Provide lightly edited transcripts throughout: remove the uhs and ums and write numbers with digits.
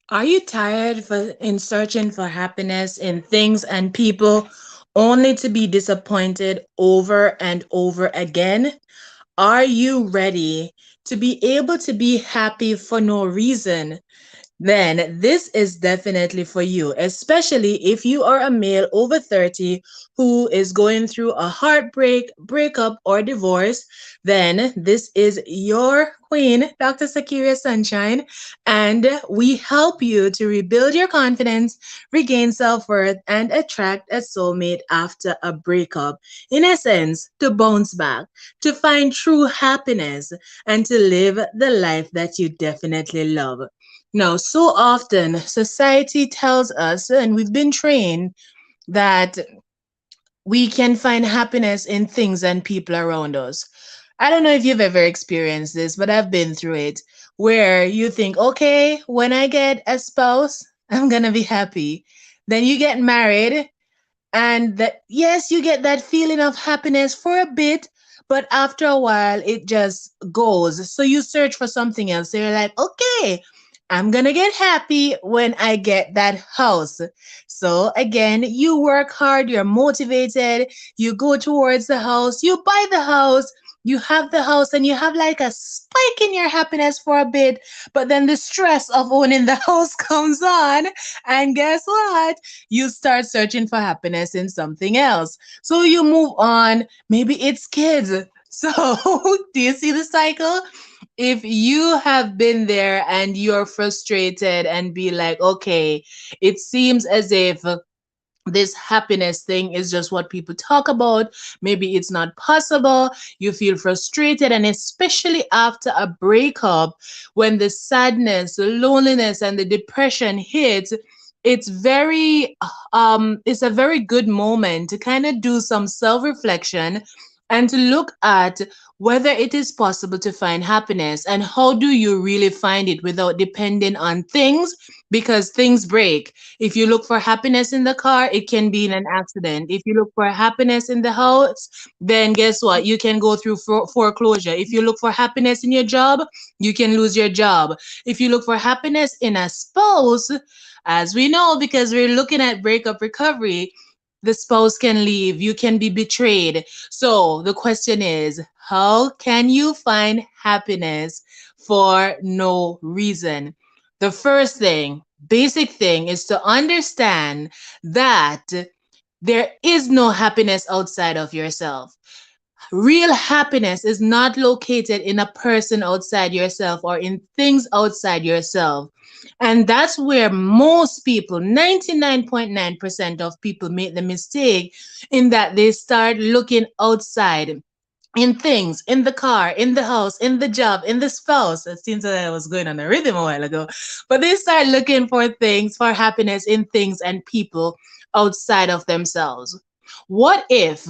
Are you tired in searching for happiness in things and people only to be disappointed over and over again? Are you ready to be able to be happy for no reason? Then this is definitely for you, especially if you are a male over 30 who is going through a heartbreak, breakup, or divorce. Then this is your queen, Dr. Sakiria Sunshine, and we help you to rebuild your confidence, regain self worth, and attract a soulmate after a breakup. In essence, to bounce back, to find true happiness, and to live the life that you definitely love. Now, so often society tells us, and we've been trained, that we can find happiness in things and people around us. I don't know if you've ever experienced this, but I've been through it where you think, okay, when I get a spouse, I'm going to be happy. Then you get married, and that, yes, you get that feeling of happiness for a bit, but after a while, it just goes. So you search for something else. So you're like, okay, I'm gonna get happy when I get that house. So again, you work hard, you're motivated, you go towards the house, you buy the house, you have the house, and you have like a spike in your happiness for a bit. But then the stress of owning the house comes on, and guess what? You start searching for happiness in something else. So you move on. Maybe it's kids. So, do you see the cycle? If you have been there and you're frustrated and be like, okay, it seems as if this happiness thing is just what people talk about. Maybe it's not possible. You feel frustrated, and especially after a breakup, when the sadness, the loneliness, and the depression hits, it's a very good moment to kind of do some self-reflection and to look at whether it is possible to find happiness and how do you really find it without depending on things, because things break. If you look for happiness in the car, it can be in an accident. If you look for happiness in the house, then guess what? You can go through foreclosure. If you look for happiness in your job, you can lose your job. If you look for happiness in a spouse, as we know, because we're looking at breakup recovery, the spouse can leave, you can be betrayed. So the question is, how can you find happiness for no reason? The first thing, basic thing, is to understand that there is no happiness outside of yourself. Real happiness is not located in a person outside yourself or in things outside yourself. And that's where most people, 99.9% of people, make the mistake, in that they start looking outside in things, in the car, in the house, in the job, in the spouse. It seems that I was going on a rhythm a while ago. But they start looking for things, for happiness in things and people outside of themselves. What if,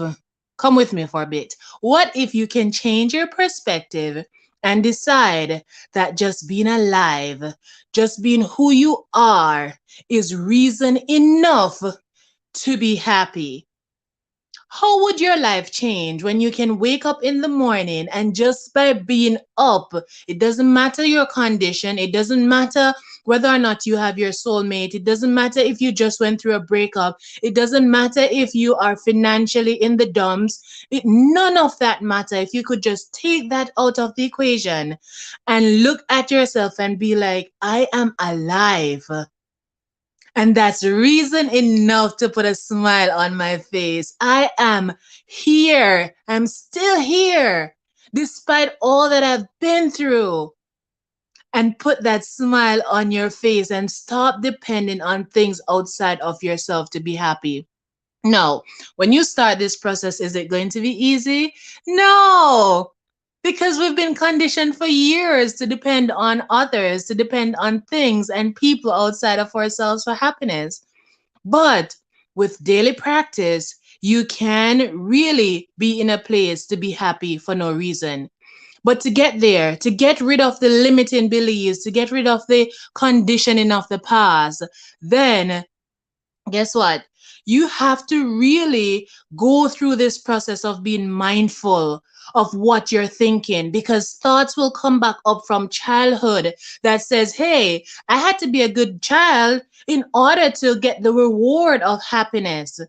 come with me for a bit, what if you can change your perspective and decide that just being alive, just being who you are, is reason enough to be happy? How would your life change when you can wake up in the morning and just by being up, it doesn't matter your condition, it doesn't matter whether or not you have your soulmate, it doesn't matter if you just went through a breakup, it doesn't matter if you are financially in the dumps, none of that matter. If you could just take that out of the equation and look at yourself and be like, I am alive. And that's reason enough to put a smile on my face. I am here. I'm still here, despite all that I've been through. And put that smile on your face and stop depending on things outside of yourself to be happy. No, when you start this process, is it going to be easy? No, because we've been conditioned for years to depend on others, to depend on things and people outside of ourselves for happiness. But with daily practice, you can really be in a place to be happy for no reason. But to get there, to get rid of the limiting beliefs, to get rid of the conditioning of the past, then guess what? You have to really go through this process of being mindful of what you're thinking, because thoughts will come back up from childhood that says, hey, I had to be a good child in order to get the reward of happiness.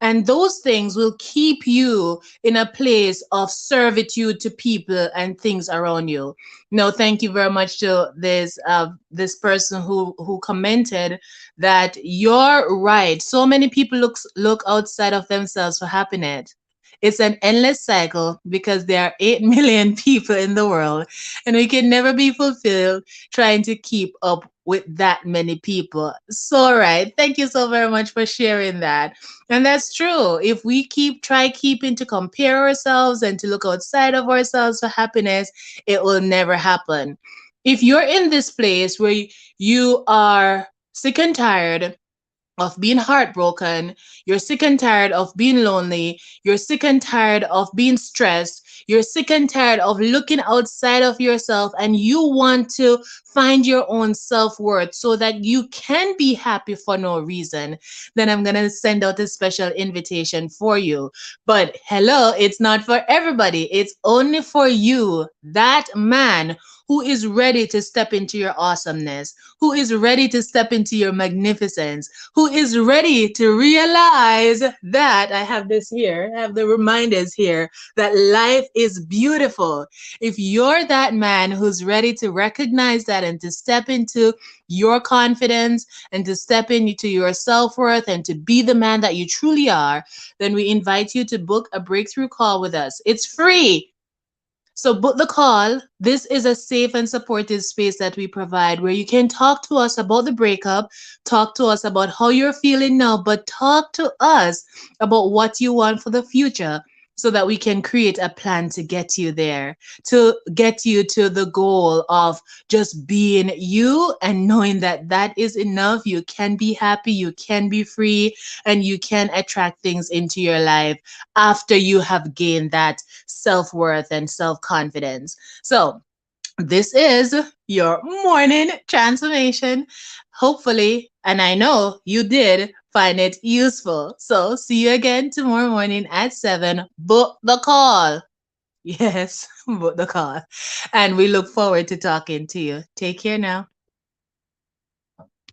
And those things will keep you in a place of servitude to people and things around you. No, thank you very much to this person who commented that you're right. So many people look outside of themselves for happiness. It's an endless cycle because there are 8 million people in the world, and we can never be fulfilled trying to keep up with that many people. So, right. Thank you so very much for sharing that. And that's true. If we try keeping to compare ourselves and to look outside of ourselves for happiness, it will never happen. If you're in this place where you are sick and tired of being heartbroken, you're sick and tired of being lonely, you're sick and tired of being stressed, you're sick and tired of looking outside of yourself, and you want to find your own self worth so that you can be happy for no reason, then I'm going to send out a special invitation for you. But hello, it's not for everybody, it's only for you, that man who is ready to step into your awesomeness, who is ready to step into your magnificence, who is ready to realize that I have this here, I have the reminders here that life is beautiful. If you're that man who's ready to recognize that and to step into your confidence and to step into your self worth and to be the man that you truly are, then we invite you to book a breakthrough call with us. It's free. So book the call. This is a safe and supportive space that we provide where you can talk to us about the breakup, talk to us about how you're feeling now, but talk to us about what you want for the future so that we can create a plan to get you there, to get you to the goal of just being you and knowing that that is enough. You can be happy, you can be free, and you can attract things into your life after you have gained that self worth and self confidence. So, this is your morning transformation. Hopefully, and I know you did find it useful. So, see you again tomorrow morning at 7. Book the call. Yes, book the call. And we look forward to talking to you. Take care now.